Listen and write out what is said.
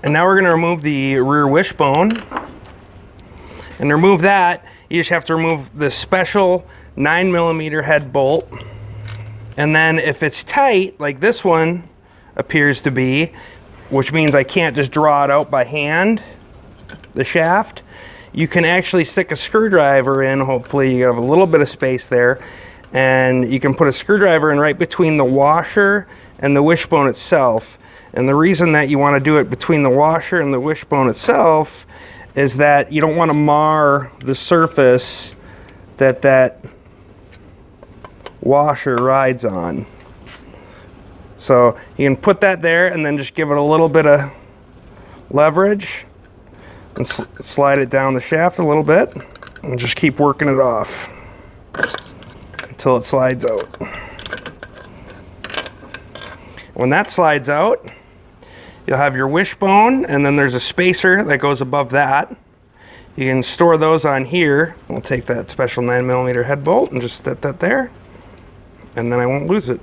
And now we're going to remove the rear wishbone. And to remove that, you just have to remove the special 9mm head bolt. And then if it's tight, like this one appears to be, which means I can't just draw it out by hand, the shaft, you can actually stick a screwdriver in. Hopefully you have a little bit of space there, and you can put a screwdriver in right between the washer and the wishbone itself. And the reason that you want to do it between the washer and the wishbone itself is that you don't want to mar the surface that washer rides on. So you can put that there and then just give it a little bit of leverage and slide it down the shaft a little bit and just keep working it off until it slides out. When that slides out, you'll have your wishbone, and then there's a spacer that goes above that. You can store those on here. We'll take that special 9mm head bolt and just set that there, and then I won't lose it.